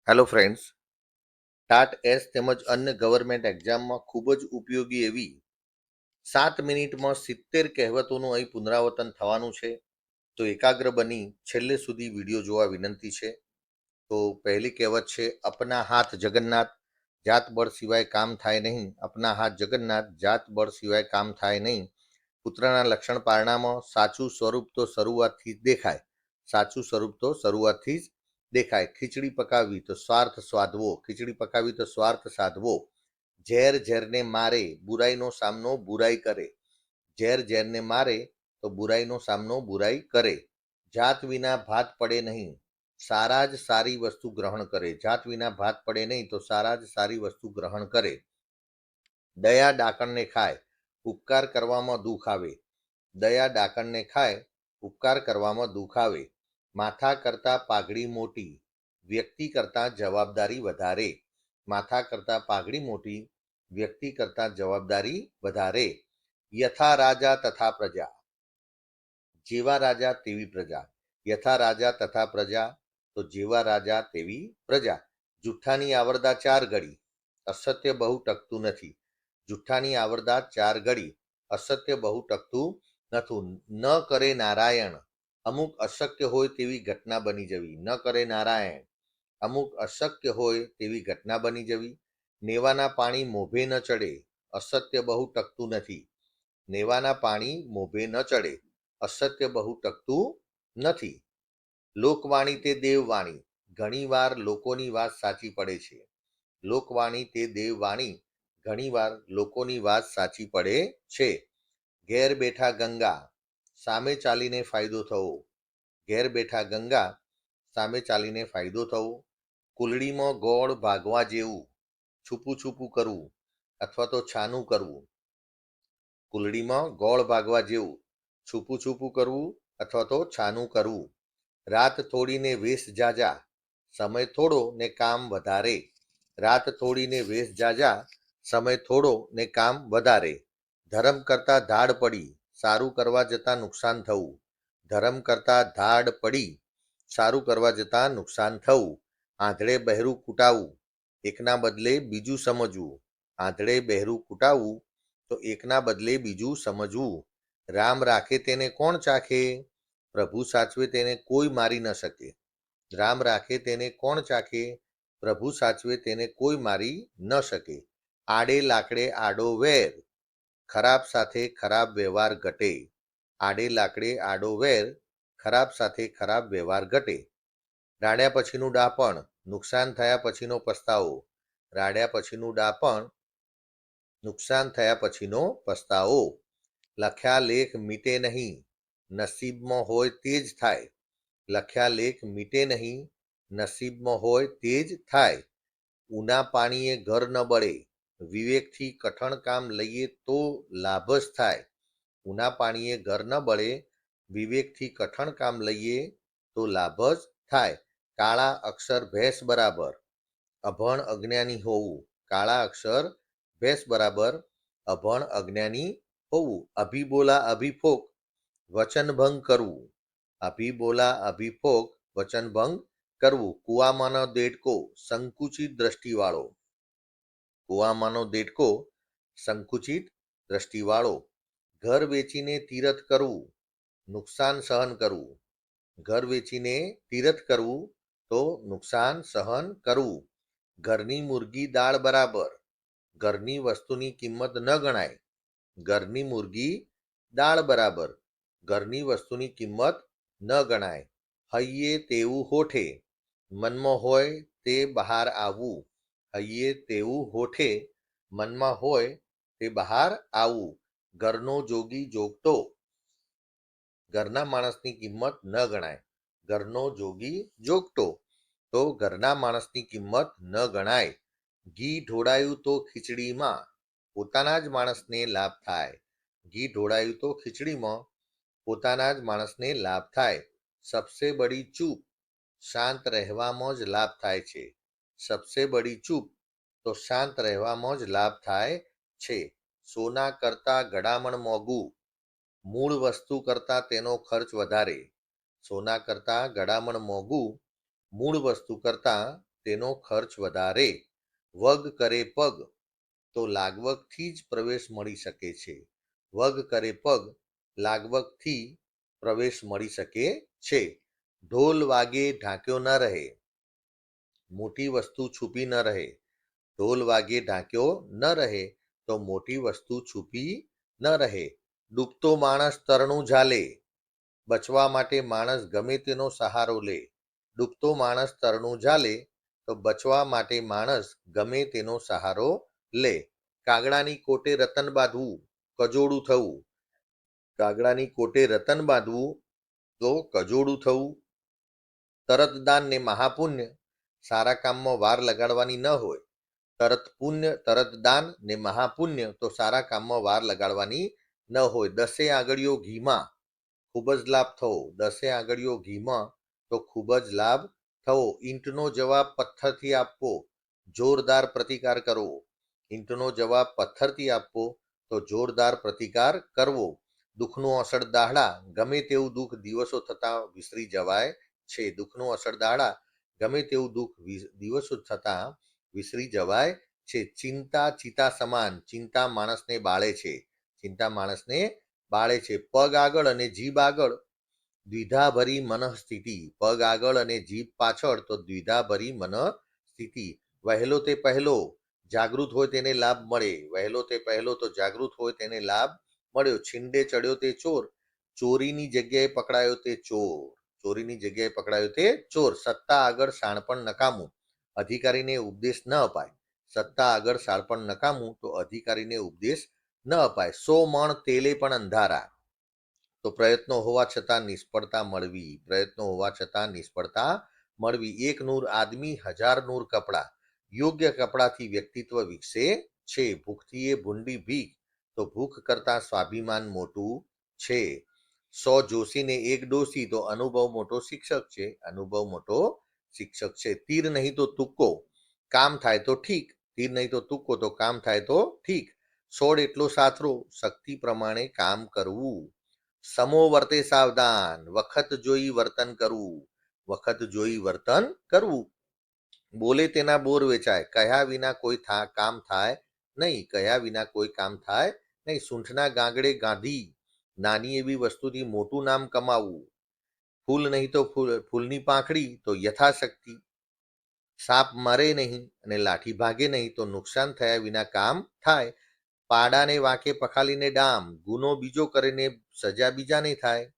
Hello friends, TAT S તેમજ અન્ય government એક્ઝામમાં ખૂબ જ ઉપયોગી એવી 7 મિનિટમાં 70 કહેવતોનું અહીં પુનરાવર્તન થવાનું છે. તો એકાગ્ર બની છેલ્લે સુધી વિડીયો જોવા વિનંતી છે. તો પહેલી કહેવત છે, અપના હાથ જગન્નાથ, જાત બળ સિવાય કામ થાય નહીં. અપના હાથ જગન્નાથ, જાત બળ સિવાય કામ થાય નહીં. પુત્રના લક્ષણ પારણામાં સાચું સ્વરૂપ તો શરૂઆતથી જ દેખાય. સાચું સ્વરૂપ તો શરૂઆતથી જ દેખાય. ખીચડી પકાવવી તો સ્વાર્થ સાધવો, ખીચડી પકાવવી તો સ્વાર્થ સાધવો. ઝેર ઝેરને મારે, બુરાઈનો સામનો બુરાઈ કરે. ઝેર ઝેરને મારે તો બુરાઈનો સામનો બુરાઈ કરે. જાત વિના ભાત પડે નહીં, સારા જ સારી વસ્તુ ગ્રહણ કરે. જાત વિના ભાત પડે નહીં તો સારા જ સારી વસ્તુ ગ્રહણ કરે. દયા ડાકણને ખાય, ઉપકાર કરવામાં દુઃખ આવે. દયા ડાકણને ખાય, ઉપકાર કરવામાં દુઃખ આવે. માથા કરતાં પાઘડી મોટી, વ્યક્તિ કરતાં જવાબદારી વધારે. માથા કરતાં પાઘડી મોટી, વ્યક્તિ કરતાં જવાબદારી વધારે. યથા રાજા તથા પ્રજા, જેવા રાજા તેવી પ્રજા. યથા રાજા તથા પ્રજા તો જેવા રાજા તેવી પ્રજા. જુઠ્ઠાની આવરદા 4 ઘડી, અસત્ય બહુ ટકતું નથી. જુઠ્ઠાની આવરદા 4 ઘડી, અસત્ય બહુ ટકતું નથી. ન કરે નારાયણ, અમુક અશક્ય હોય તેવી ઘટના બની જવી. ન કરે નારાયણ, અમુક અશક્ય હોય તેવી ઘટના બની જવી. નેવાના પાણી મોભે ન ચડે, અસત્ય બહુ ટકતું નથી. નેવાના પાણી મોભે ન ચડે, અસત્ય બહુ ટકતું નથી. લોકવાણી તે દેવવાણી, ઘણીવાર લોકોની વાત સાચી પડે છે. લોકવાણી તે દેવવાણી, ઘણીવાર લોકોની વાત સાચી પડે છે. ઘેર બેઠા ગંગા, સામે ચાલીને ફાયદો થવો. ઘેર બેઠા ગંગા, સામે ચાલીને ફાયદો થવો. કુલડીમાં ગોળ ભાગવા જેવું, છૂપું છૂપું કરવું અથવા તો છાનું કરવું. કુલડીમાં ગોળ ભાગવા જેવું, છૂપું છૂપું કરવું અથવા તો છાનું કરવું. રાત થોડીને વેશ જાજા, સમય થોડો ને કામ વધારે. રાત થોડીને વેશ જાજા, સમય થોડો ને કામ વધારે. ધર્મ કરતા ધાડ પડી, સારું કરવા જતાં નુકસાન થવું. ધર્મ કરતા ધાડ પડી, સારું કરવા જતાં નુકસાન થવું. આંધળે બહેરું કૂટાવું, એકના બદલે બીજું સમજવું. આંધળે બહેરું કૂટાવું તો એકના બદલે બીજું સમજવું. રામ રાખે તેને કોણ ચાખે, પ્રભુ સાચવે તેને કોઈ મારી ન શકે. રામ રાખે તેને કોણ ચાખે, પ્રભુ સાચવે તેને કોઈ મારી ન શકે. આડે લાકડે આડો વેર, ખરાબ સાથે ખરાબ વ્યવહાર ઘટે. આડે લાકડે આડો વેર, ખરાબ સાથે ખરાબ વ્યવહાર ઘટે. રાડ્યા પછીનું ડાપણ, નુકસાન થયા પછીનો પસ્તાવો. રાડ્યા પછીનું ડાપણ, નુકસાન થયા પછીનો પસ્તાવો. લખ્યા લેખ મીટે નહીં, નસીબમાં હોય તે જ થાય. લખ્યા લેખ મીટે નહીં, નસીબમાં હોય તે જ થાય. ઉના પાણીએ ઘર ન બળે, વિવેકથી કઠણ કામ લઈએ તો લાભ જ થાય. ઉના પાણીએ ઘર ન બળે, વિવેકથી કઠણ કામ લઈએ તો લાભ જ થાય. કાળા અક્ષર ભેંસ બરાબર, અભણ અજ્ઞાની હોવું. કાળા અક્ષર ભેંસ બરાબર, અભણ અજ્ઞાની હોવું. અભિબોલા અભિફોક, વચનભંગ કરવું. અભિબોલા અભિફોક, વચનભંગ કરવું. કુવામાંનો દેડકો, સંકુચિત દ્રષ્ટિવાળો. કુવામાંનો દેડકો, સંકુચિત દ્રષ્ટિવાળો. ઘર વેચીને તીરથ કરવું, નુકસાન સહન કરવું. ઘર વેચીને તીરથ કરવું તો નુકસાન સહન કરવું. ઘરની મુરગી દાળ બરાબર, ઘરની વસ્તુની કિંમત ન ગણાય. ઘરની મુરગી દાળ બરાબર, ઘરની વસ્તુની કિંમત ન ગણાય. હૈયે તેવું હોઠે, મનમાં હોય તે બહાર આવવું. હૈયે તેવું હોઠે, મનમાં હોય તે બહાર આવવું. ઘરનો જોગી જોગતો, ઘરના માણસની કિંમત ન ગણાય. ઘરનો જોગી જોગતો તો ઘરના માણસની કિંમત ન ગણાય. ઘી ઢોળાયું તો ખીચડીમાં, પોતાના જ માણસને લાભ થાય. ઘી ઢોળાયું તો ખીચડીમાં, પોતાના જ માણસને લાભ થાય. સબસે બડી ચૂપ, શાંત રહેવામાં જ લાભ થાય છે. સબસે બડી ચૂપ તો શાંત રહેવામાં જ લાભ થાય છે. સોના કરતાં ઘડામણ મોંઘું, મૂળ વસ્તુ કરતાં તેનો ખર્ચ વધારે. સોના કરતાં ઘડામણ મોંઘું, મૂળ વસ્તુ કરતાં તેનો ખર્ચ વધારે. વગ કરે પગ તો લાગવગથી જ પ્રવેશ મળી શકે છે. વગ કરે પગ લાગવગથી પ્રવેશ મળી શકે છે. ઢોલ વાગે ઢાંક્યો ન રહે. મોટી વસ્તુ છુપી ન રહે. ઢોલ વાગે ઢાંક્યો ન રહે તો મોટી વસ્તુ છુપી ન રહે. ડૂબતો માણસ તરણું ઝાલે. બચવા માટે માણસ ગમે તેનો સહારો લે. ડૂબતો માણસ તરણું ઝાલે તો બચવા માટે માણસ ગમે તેનો સહારો લે. કાગડાની કોટે રતન બાંધવું કજોડું થવું. કાગડાની કોટે રતન બાંધવું તો કજોડું થવું. તરત દાન ને મહાપુણ્ય સારા કામમાં વાર લગાડવાની ન હોય. તરત દાન ને મહાપુણ્ય તો સારા કામમાં વાર લગાડવાની ન હોય. 10 આંગળીઓ ઘીમાં ખૂબ જ લાભ થવો. 10 આંગળીઓ ઘીમાં તો ખૂબ જ લાભ થવો. ઈંટનો જવાબ પથ્થરથી આપવો જોરદાર પ્રતિકાર કરવો. ઈંટનો જવાબ પથ્થરથી આપવો તો જોરદાર પ્રતિકાર કરવો. દુઃખનું અસડ દાહડા ગમે તેવું દુઃખ દિવસો થતા વિસરી જવાય છે. દુઃખનું અસડ દાહડા ગમે તેવું દુઃખ દિવસો થતા વિસરી જવાય છે. ચિંતા ચિતા સમાન. ચિંતા માણસને બાળે છે. ચિંતા માણસને બાળે છે. પગ આગળ અને જીભ આગળ દ્વિધાભરી મનઃસ્થિતિ. પગ આગળ અને જીભ પાછળ તો દ્વિધાભરી મનઃસ્થિતિ. વહેલો તે પહેલો જાગૃત હોય તેને લાભ મળે. વહેલો તે પહેલો તો જાગૃત હોય તેને લાભ મળ્યો. છીંડે ચડ્યો તે ચોર. ચોરીની જગ્યાએ પકડાયો તે ચોર. ચોરીની જગ્યાએ પકડાયો તે ચોર. સત્તા આગળ શાણપણ નકામું. અધિકારીને ઉપદેશ ન અપાય. સત્તા આગળ શાણપણ નકામું તો અધિકારીને ઉપદેશ ન અપાય. 100 મણ તેલે પણ અંધારા તો પ્રયત્નો હોવા છતાં નિષ્ફળતા મળવી. પ્રયત્નો હોવા છતાં નિષ્ફળતા મળવી. 1 નૂર આદમી 1000 નૂર કપડા. યોગ્ય કપડાથી વ્યક્તિત્વ વિકસે છે. ભૂખથી એ ભૂંડી ભીખ તો ભૂખ કરતા સ્વાભિમાન મોટું છે. 100 જોશીને 1 ડોશી તો અનુભવ મોટો શિક્ષક છે. અનુભવ મોટો શિક્ષક છે. તીર નહીં તો તુક્કો કામ થાય તો ઠીક. તીર નહીં તો તુક્કો તો કામ થાય તો ઠીક. 16 એટલો સાથરો શક્તિ પ્રમાણે કામ કરવું. સમો વર્તે સાવધાન વખત જોઈ વર્તન કરવું. વખત જોઈ વર્તન કરવું. બોલે તેના બોર વેચાય. કહ્યા વિના કોઈ કામ થાય નહીં. કહ્યા વિના કોઈ કામ થાય નહીં. સૂંઠના ગાંગડે ગાંધી નાની એવી વસ્તુથી મોટું નામ કમાવવું. ફૂલ નહીં તો ફૂલની પાંખડી તો યથાશક્તિ. સાપ મરે નહીં અને લાઠી ભાગે નહીં તો નુકસાન થયા વિના કામ થાય. પાડાને વાંકે પખાલીને ડામ. ગુનો બીજો કરીને સજા બીજાને થાય.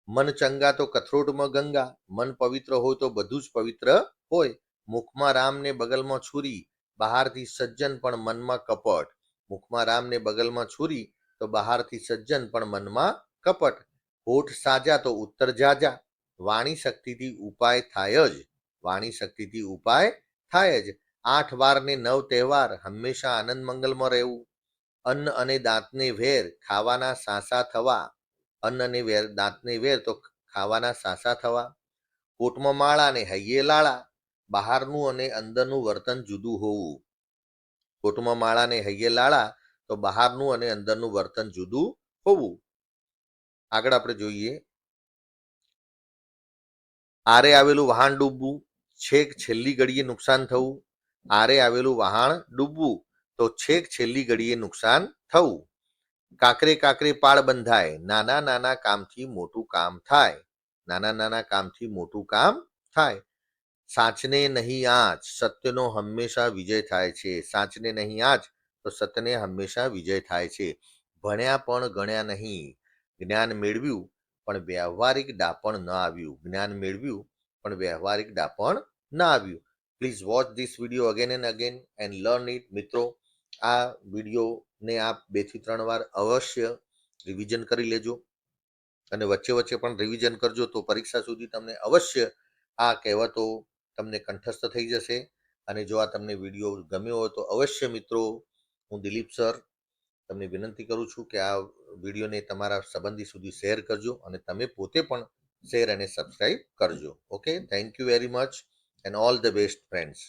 મન ચંગા તો કથરોટમાં ગંગા. મન પવિત્ર હોય તો બધું જ પવિત્ર હોય. મુખમાં રામ ને બગલમાં છુરી. બહારથી સજ્જન પણ મનમાં કપટ. મુખમાં રામ ને બગલમાં છુરી તો બહારથી સજ્જન પણ મનમાં કપટ. હોઠ સાજા તો ઉત્તર જાજા. વાણી શક્તિથી ઉપાય થાય જ. વાણી શક્તિથી ઉપાય થાય જ. 8 વાર ને 9 તહેવાર હંમેશા આનંદ મંગલમાં રહેવું. અન્ન અને દાંતને વેર ખાવાના સાસા થવા. અન્ન અને દાંતને વેર તો ખાવાના સાસા થવા. કોટમાં માળા ને હૈયે લાળા. બહારનું અને અંદરનું વર્તન જુદું હોવું. કોટમાં માળા ને હૈયે લાળા તો બહારનું અને અંદરનું વર્તન જુદું હોવું. આગળ આપણે જોઈએ. આરે આવેલું વહાણ ડૂબવું છેક છેલ્લી ઘડીએ નુકસાન થવું. આરે આવેલું વહાણ ડૂબવું તો છેક છેલ્લી ઘડીએ નુકસાન થવું. કાકરે કાકરે પાળ બંધાય. નાના નાના કામથી મોટું કામ થાય. નાના નાના કામથી મોટું કામ થાય. સાચને નહીં આંચ સત્યનો હંમેશા વિજય થાય છે. સાચને નહીં આંચ તો સત્યને હંમેશા વિજય થાય છે. ભણ્યા પણ ગણ્યા નહીં. જ્ઞાન મેળવ્યું પણ વ્યવહારિક ડાપણ ન આવ્યું. જ્ઞાન મેળવ્યું પણ વ્યવહારિક ડાપણ ન આવ્યું. Please watch this video again and again and learn it. મિત્રો, આ વિડીયોને આપ 2 થી 3 વાર અવશ્ય રિવિઝન કરી લેજો અને વચ્ચે વચ્ચે પણ રિવિઝન કરજો તો પરીક્ષા સુધી તમને અવશ્ય આ કહેવતો તમને કંઠસ્થ થઈ જશે. અને જો આ તમને વિડીયો ગમ્યો હોય તો અવશ્ય મિત્રો, હું દિલીપ સર તમને વિનંતી કરું છું કે આ વિડીયોને તમારા સંબંધી સુધી શેર કરજો અને તમે પોતે પણ શેર અને સબસ્ક્રાઇબ કરજો. Okay, thank you very much and all the best friends.